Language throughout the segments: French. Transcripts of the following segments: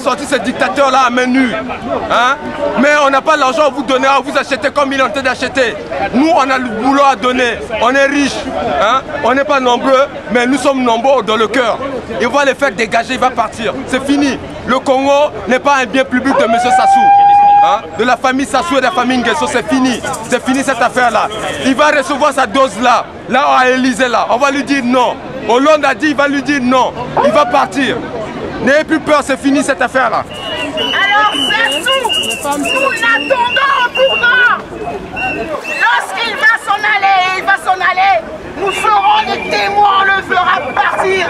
sortir ce dictateur-là à main nue. Hein? Mais on n'a pas l'argent à vous donner, à vous acheter comme il est en train d'acheter. Nous, on a le boulot à donner. On est riches. Hein? On n'est pas nombreux, mais nous sommes nombreux dans le cœur. Il va les faire dégager, il va partir. C'est fini. Le Congo n'est pas un bien public de M. Sassou. Hein? De la famille Sassou et de la famille Nguesso, c'est fini. C'est fini cette affaire-là. Il va recevoir sa dose-là. Là, à Élysée, là. On va lui dire non. Hollande a dit, il va lui dire non. Il va partir. N'ayez plus peur, c'est fini cette affaire-là. Alors, Sassou, nous l'attendons en tournant. Lorsqu'il va s'en aller, nous serons des témoins, on le fera partir.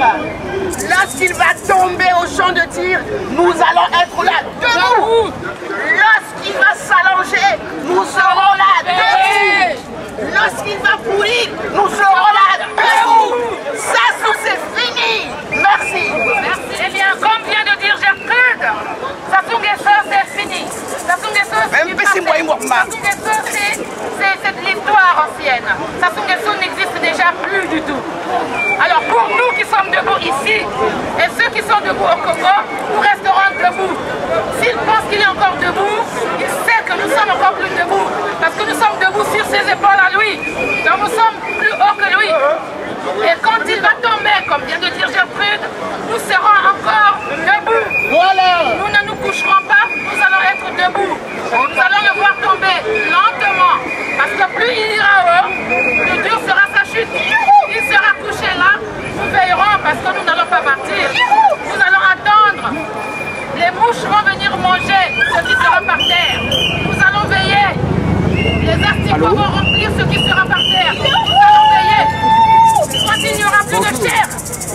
Lorsqu'il va tomber au champ de tir, nous allons être là debout. Lorsqu'il va s'allonger, nous serons là debout. Lorsqu'il va pourrir, nous serons là debout. Sassou, c'est fini. Merci. Eh bien, comme vient de dire Gertrude, Sassou Nguesso, c'est fini. Sassou Nguesso, c'est l'histoire ancienne. Sassou Nguesso n'existe déjà plus du tout. Alors pour nous qui sommes debout ici, et ceux qui sont debout au Congo, nous resterons debout. S'il pense qu'il est encore debout, il sait que nous sommes encore plus debout. Parce que nous sommes debout sur ses épaules à lui. Donc nous sommes plus hauts que lui. Et quand il va tomber, comme vient de dire Gertrude, nous serons encore debout. Voilà. Nous ne nous coucherons pas, nous allons être debout. Nous allons le voir tomber lentement. Parce que plus il ira haut, plus dur sera sa chute. Il sera couché là, nous veillerons parce que nous n'allons pas partir. Nous allons attendre. Les mouches vont venir manger ce qui sera par terre. Nous allons veiller. Les asticots vont remplir ce qui sera par terre. Nous allons veiller. Quand il n'y aura plus de chair,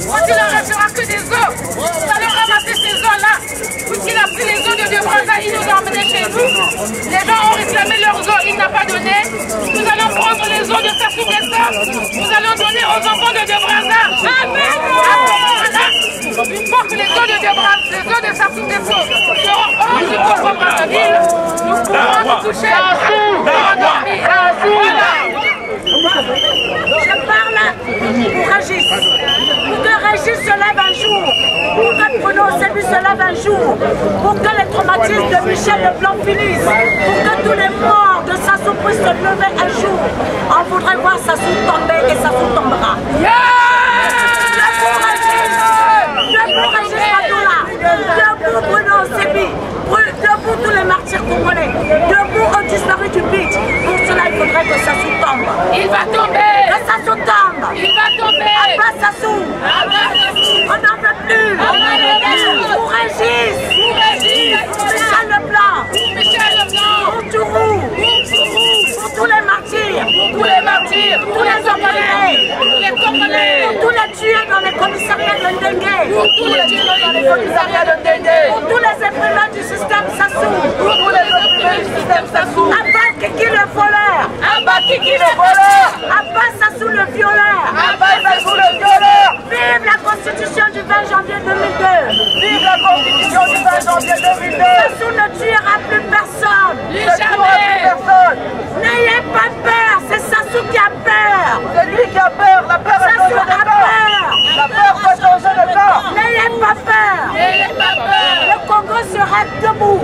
quand il ne restera que des os, nous allons ramasser ces os-là. Puisqu'il a pris les os de Braza, il nous a emmenés chez nous. Les gens ont réclamé leurs os, il n'a pas donné. Nous allons prendre les os de Sassou Nguesso. Nous allons donner aux enfants de Braza. Une fois que les os de Sassou Nguesso seront hors du Congo Brazzaville, nous pourrons nous coucher et endormir. Je parle pour Régis. Pour que Régis se lève un jour. Pour que Bruno Sebi se lève un jour. Pour que les traumatismes de Michel Leblanc finissent. Pour que tous les morts de Sassou puissent se lever un jour. On voudrait voir Sassou tomber et Sassou tombera. Debout Régis Matola. Debout Bruno Sebi. Debout tous les martyrs congolais. Debout aux disparus du beach. Pour cela, il faudrait que Sassou tombe. Il va tomber. Que Sassou tombe. Il va tomber. Abat Sassou. On n'en veut plus. Pour Régis. Michel Leblanc. Pour Tourou. Pour tous les martyrs. Tous les Congolais. Pour tous les tués dans les commissariats de Ndenge. Pour tous les éprimés du système Sassou. Abat Kiki le voleur. Abat Sassou le violeur. Vive la Constitution du 20 janvier 2002. Sassou ne tuera plus personne. N'ayez pas peur, c'est Sassou qui a peur. C'est lui qui a peur, la peur a changé de camp. La peur va changer de camp. N'ayez pas peur. Le Congo sera debout.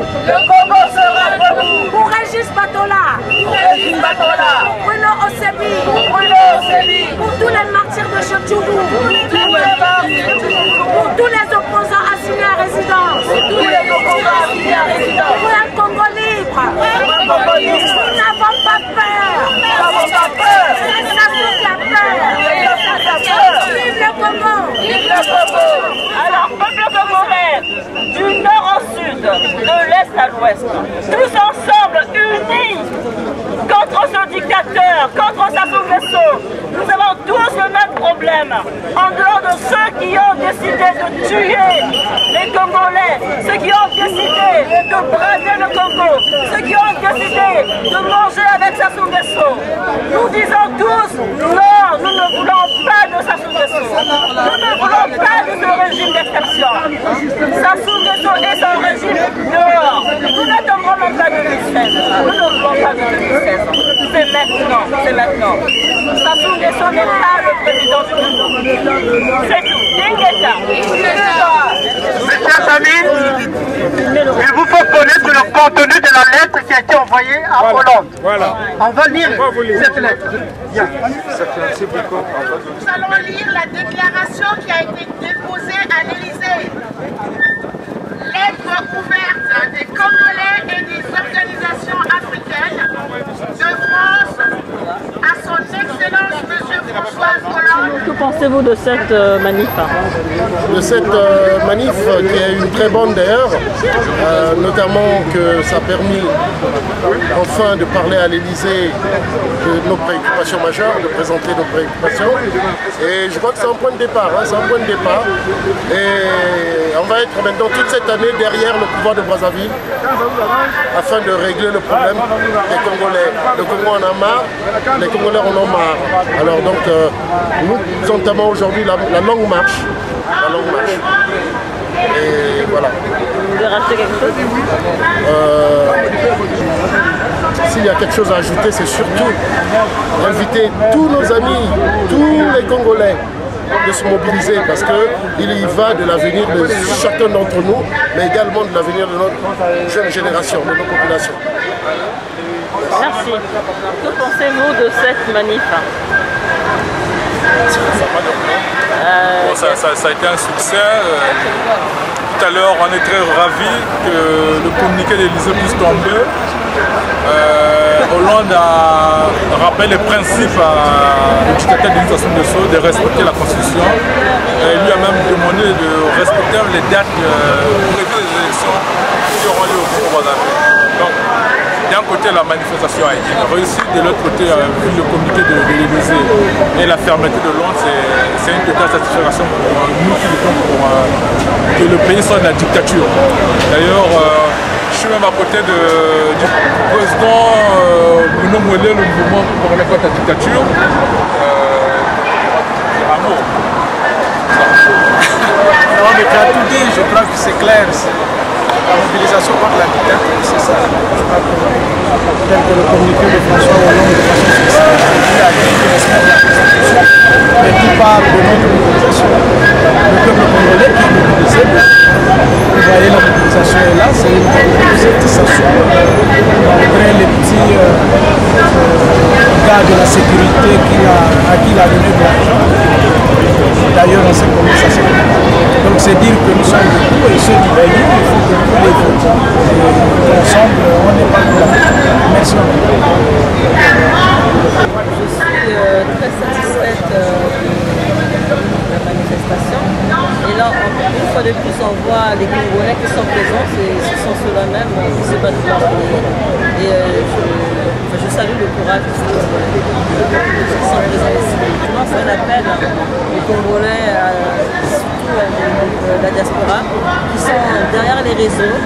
Pour Régis Matola. Pour Bruno Osebi. Pour tous les martyrs de Chochoulou. Pour tous les opposants assignés à résidence. Pour un Congo libre. Nous n'avons pas peur. C'est Sassou qui a peur. Vive le Congo. Alors, peuple congolais, du nord au sud, de l'est à l'ouest, tous ensemble, unis, contre ce dictateur, contre Sassou Nguesso, nous avons tous le même problème. En dehors de ceux qui ont décidé de tuer les Congolais, ceux qui ont décidé de brader le Congo, ceux qui ont décidé de manger avec Sassou Nguesso, nous disons tous, non, nous ne voulons pas de Sassou Nguesso. Nous ne voulons pas de ce régime d'exception. Sassou Nguesso et son régime dehors. Nous n'attendrons même pas 2016. Nous ne voulons pas de 2016. C'est maintenant. Sassou Nguesso n'est pas le président du Congo. C'est tout. Dingeta. Mes chers amis, contenu de la lettre qui a été envoyée à Hollande. Voilà. On va lire cette lettre. Bien. Nous allons lire la déclaration qui a été déposée à l'Élysée. Lettre ouverte des Congolais et des organisations africaines de France à son Excellence M. François Hollande. Que pensez-vous de cette manif? De cette manif qui est une très bonne d'ailleurs, notamment que ça a permis enfin de parler à l'Élysée de nos préoccupations majeures, de présenter nos préoccupations. Et je crois que c'est un point de départ, c'est un point de départ. Et on va être maintenant toute cette année derrière le pouvoir de Brazzaville afin de régler le problème des Congolais. Le Congo en a marre, les Congolais en ont marre. Alors donc nous entamons aujourd'hui la longue marche. La longue marche. Et voilà. Vous voulez rajouter quelque chose? S'il y a quelque chose à ajouter, c'est surtout inviter tous nos amis, tous les Congolais de se mobiliser parce qu'il y va de l'avenir de chacun d'entre nous, mais également de l'avenir de notre jeune génération, de nos populations. Merci. Que pensez-vous de cette manif? Bon, ça a été un succès. Tout à l'heure, on est très ravis que le communiqué de l'Élysée puisse tomber. Hollande a rappelé les principes du dictateur Denis Sassou Nguesso de respecter la Constitution. Et lui a même demandé de respecter les dates prévues des élections qui auront lieu au Congo-Brazzaville. Donc, d'un côté, la manifestation a été réussie, de l'autre côté, vu le communiqué de l'Élysée et la fermeté de Londres, c'est une totale satisfaction pour nous qui luttons pour que le pays soit dans la dictature. D'ailleurs, je suis même à côté du président Bruno Mouelé, le mouvement pour parler contre la dictature. Amour. Non, mais tu as tout dit, je crois que c'est clair. La mobilisation contre la dictature, c'est ça. Je crois que tel que le communiqué de François Hollande de façon succincte, il a dit que respecte la Constitution, mais qui parle de notre mobilisation. Le peuple congolais qui est mobilisé, vous voyez la mobilisation est là, c'est une satisfaction malgré les petits gars de la sécurité à qui il a donné de l'argent. D'ailleurs, on sait comment ça se fait. Donc c'est dire que nous sommes debout et ceux du pays, il faut que nous les votons. Et ensemble, on n'est pas là. Merci. Je suis très satisfaite de la manifestation. Et là, une fois de plus, on voit les Congolais qui sont présents, ce sont ceux-là même qui se battent pour leur pays. Et je salue le courage de ces Congolais qui sont présents ici. Je lance un appel aux Congolais, surtout la diaspora, qui sont derrière les réseaux,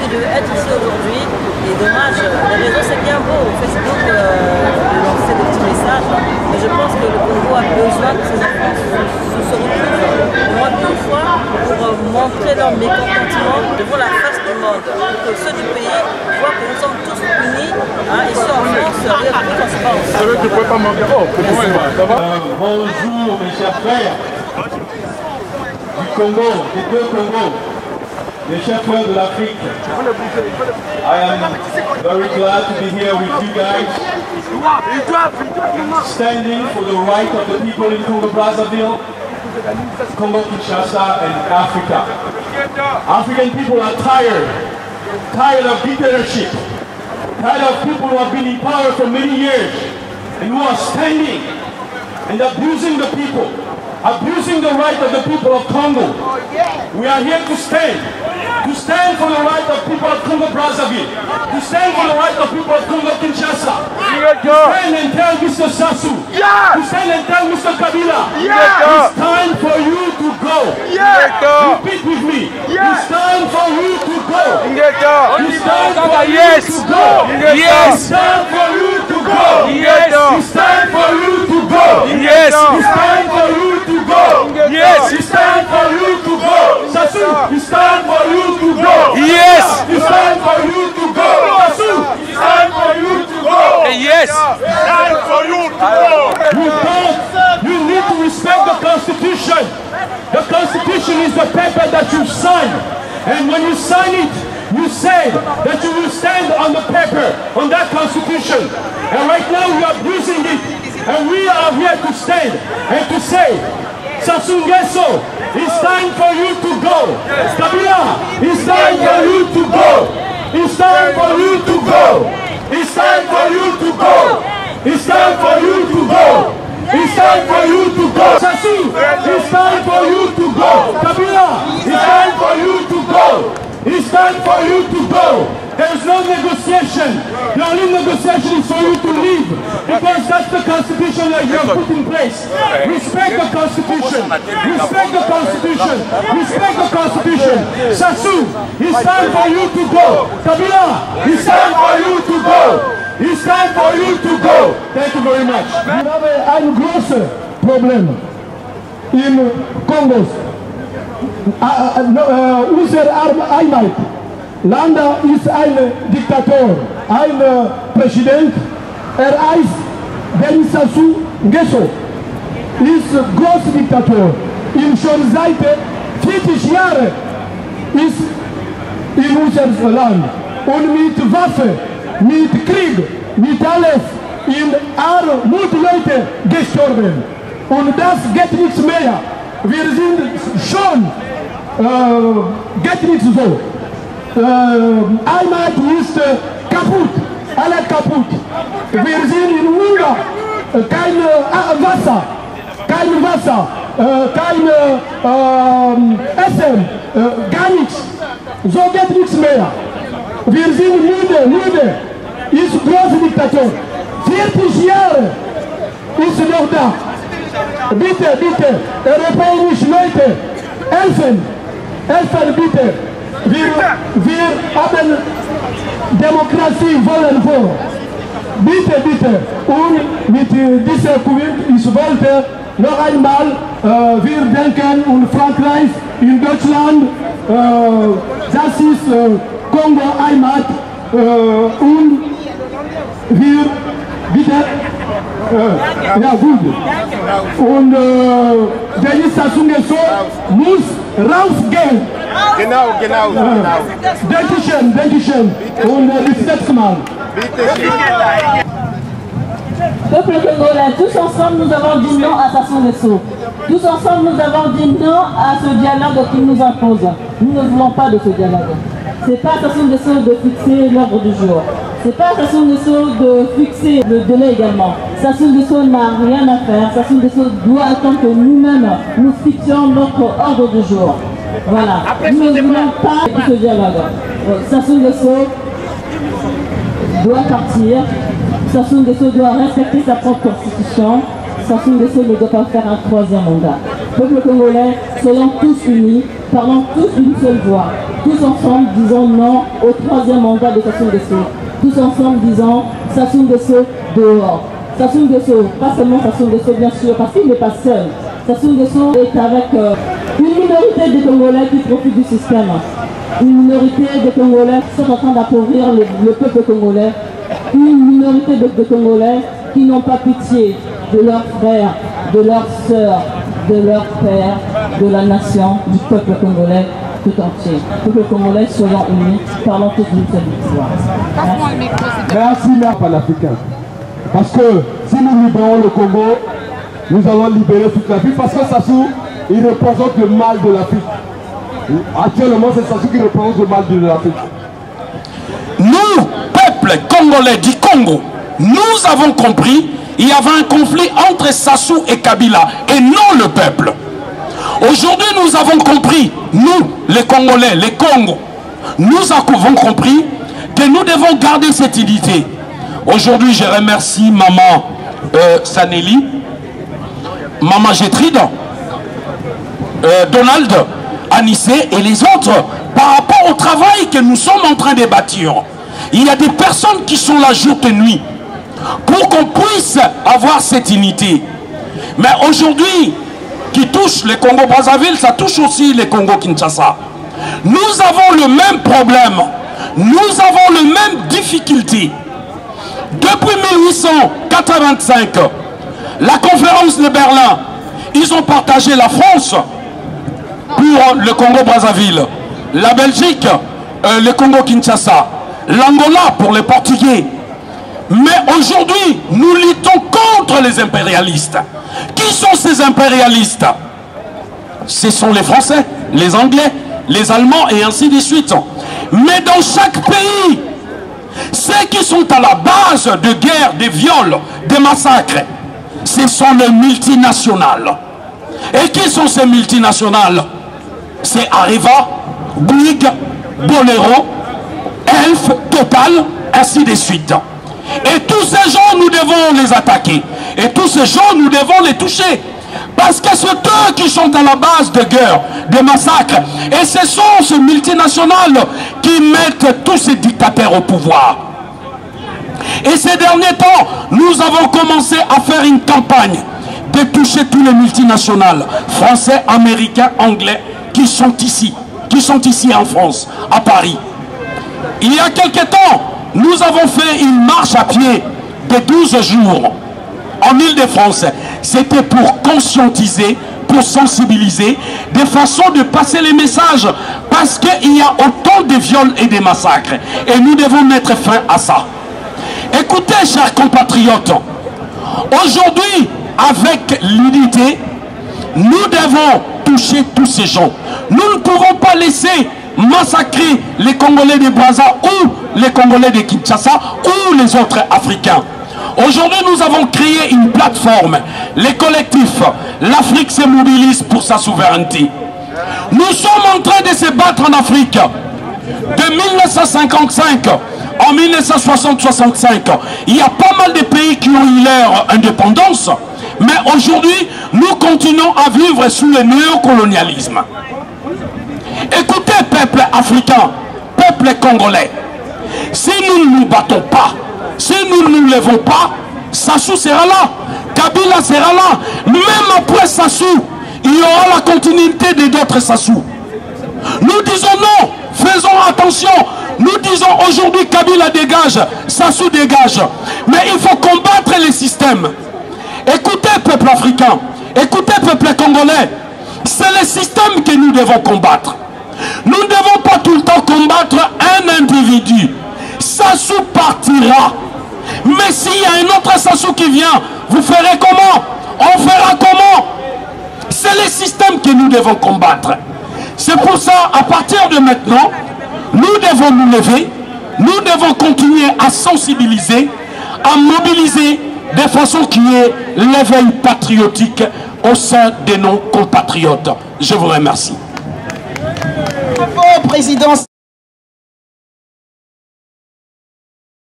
qui devaient être ici aujourd'hui. Et dommage, les réseaux c'est bien beau, Facebook lancer des petits messages, mais je pense que le Congo a besoin que ces enfants se retrouvent moins qu'une fois pour montrer leur mécontentement devant la face du monde, pour que ceux du pays voient que nous sommes tous unis, ici en France, rien de transparence. Bonjour mes chers frères du Congo, des deux Congos, mes chers frères de l'Afrique. I am very glad to be here with you guys, standing for the right of the people in Congo-Brazzaville, Congo-Kinshasa and Africa. African people are tired of dictatorship, tired of people who have been in power for many years and who are standing and abusing the people, abusing the right of the people of Congo. We are here to stand for the right of people of Congo-Brazzaville, to stand for the right of people of Congo-Kinshasa, to stand and tell Mr. Sassou, to stand and tell Mr. Kabila, it's time for you to go. Repeat with me, it's time for you to go. It's time for you to go. It's time for you to go. It's time for you to go. It's time for you to go. It's time for you to go. Sassou, it's time for you to go. It's time for you to go. Sassou, it's time for you to go. Time for you to go. You need to respect the Constitution. The Constitution is the paper that you sign. And when you sign it, you say said that you will stand on the paper, on that constitution. And right now you are abusing it. And we are here to stand and to say, Sassou Nguesso, it's time for you to go. Kabila, it's time for you to go. It's time for you to go. It's time for you to go. It's time for you to go. It's time for you to go. Sassou, it's time for you to go. Kabila, it's time for you to go. It's time for you to go. There's no negotiation. The only negotiation is for you to leave. Because that's the constitution that you have put in place. Respect the constitution. Respect the constitution. Respect the constitution. Sassou, it's time for you to go. Kabila, it's time for you to go. It's time for you to go. Thank you very much. We have a gross problem in Congo. Unser Einheit. Landa ist ein Diktator, ein Präsident, heißt Denis Sassou Nguesso, ist Großdiktator. Schon seit 40 Jahren ist in unserem Land. Und mit Waffen, mit Krieg, mit alles, in Armut Leute gestorben. Und das geht nichts mehr. Wir sind schon, geht nichts so. Heimat ist kaputt, alle kaputt. Wir sind in Hunger, kein Wasser, kein Essen, gar nichts. So geht nichts mehr. Wir sind müde, ist Großdiktator. 40 Jahre ist noch da. Bitte, europäische Leute, helfen bitte. Wir haben Demokratie wollen vor. Bitte. Und mit dieser Kuvert, ich wollte noch einmal, wir denken in Frankreich, in Deutschland, das ist Kongo Heimat und wir bitte, ja gut. Und Denis Sassou Nguesso muss rausgehen. Genau. Dankeschön. Und bis nächstes Mal. Peuple congolais, tous ensemble nous avons dit non à Sassou Nguesso. Tous ensemble nous avons dit non à ce dialogue qu'il nous impose. Nous ne voulons pas de ce dialogue. C'est pas Sassou Nguesso de fixer l'ordre du jour. C'est pas Sassou Nguesso de fixer le délai également. Sassou Nguesso n'a rien à faire. Sassou Nguesso doit attendre que nous-mêmes nous fixions notre ordre du jour. Voilà. Nous ne voulons pas de ce dialogue. Sassou Nguesso doit partir. Sassou Nguesso doit respecter sa propre constitution. Sassou Nguesso ne doit pas faire un troisième mandat. Peuple congolais, soyons tous unis, parlons tous d'une seule voix. Tous ensemble disons non au troisième mandat de Sassou Nguesso. Tous ensemble disons Sassou Nguesso dehors. Sassou Nguesso, pas seulement Sassou Nguesso bien sûr, parce qu'il n'est pas seul. Sassou Nguesso est avec une minorité des Congolais qui profitent du système. Une minorité des Congolais qui sont en train d'appauvrir le peuple congolais. Une minorité de Congolais qui n'ont pas pitié de leurs frères, de leurs sœurs, de leurs pères, de la nation, du peuple congolais tout entier. Peuple congolais, soyons unis, parlons tous d'une seule histoire. Merci, mère panafricain. Parce que si nous libérons le Congo, nous allons libérer toute l'Afrique. Parce que Sassou, il représente le mal de l'Afrique. Actuellement, c'est Sassou qui représente le mal de l'Afrique. Nous, peuple congolais du Congo, nous avons compris qu'il y avait un conflit entre Sassou et Kabila et non le peuple. Aujourd'hui, nous avons compris, nous, les Congolais, les Congos, nous avons compris que nous devons garder cette unité. Aujourd'hui, je remercie maman Saneli, maman Gétrude, Donald, Anissé et les autres par rapport au travail que nous sommes en train de bâtir. Il y a des personnes qui sont là jour et nuit pour qu'on puisse avoir cette unité. Mais aujourd'hui, qui touche les Congo-Brazzaville, ça touche aussi les Congo-Kinshasa. Nous avons le même problème, nous avons les mêmes difficultés. Depuis 1885, la conférence de Berlin, ils ont partagé la France pour le Congo-Brazzaville, la Belgique le Congo-Kinshasa, l'Angola pour les Portugais. Mais aujourd'hui, nous luttons contre les impérialistes. Qui sont ces impérialistes? Ce sont les Français, les Anglais, les Allemands et ainsi de suite. Mais dans chaque pays, ceux qui sont à la base de guerres, de viols, de massacres, ce sont les multinationales. Et qui sont ces multinationales? C'est Areva, Bouygues, Bolero, Elf, Total, ainsi de suite. Et tous ces gens, nous devons les attaquer. Et tous ces gens, nous devons les toucher. Parce que c'est eux qui sont à la base de guerre, de massacres. Et ce sont ces multinationales qui mettent tous ces dictateurs au pouvoir. Et ces derniers temps, nous avons commencé à faire une campagne de toucher tous les multinationales, français, américains, anglais, qui sont ici en France, à Paris. Il y a quelques temps, nous avons fait une marche à pied de 12 jours en Île-de-France. C'était pour conscientiser, pour sensibiliser, de façon de passer les messages, parce qu'il y a autant de viols et de massacres. Et nous devons mettre fin à ça. Écoutez, chers compatriotes, aujourd'hui, avec l'unité, nous devons toucher tous ces gens. Nous ne pouvons pas laisser massacrer les Congolais de Brazza ou les Congolais de Kinshasa ou les autres Africains. Aujourd'hui, nous avons créé une plateforme, les collectifs. L'Afrique se mobilise pour sa souveraineté. Nous sommes en train de se battre en Afrique. De 1955 en 1960-65, il y a pas mal de pays qui ont eu leur indépendance, mais aujourd'hui, nous continuons à vivre sous le néocolonialisme. Écoutez, peuple africain, peuple congolais, si nous ne nous battons pas, si nous ne nous levons pas, Sassou sera là, Kabila sera là. Même après Sassou, il y aura la continuité de d'autres Sassou. Nous disons non, faisons attention. Nous disons aujourd'hui Kabila dégage, Sassou dégage. Mais il faut combattre les systèmes. Écoutez, peuple africain, écoutez, peuple congolais, c'est le système que nous devons combattre. Nous ne devons pas tout le temps combattre un individu. Sassou partira. Mais s'il y a un autre Sassou qui vient, vous ferez comment? On fera comment? C'est le système que nous devons combattre. C'est pour ça, à partir de maintenant, nous devons nous lever, nous devons continuer à sensibiliser, à mobiliser de façon qui est l'éveil patriotique au sein de nos compatriotes. Je vous remercie. Bravo, président.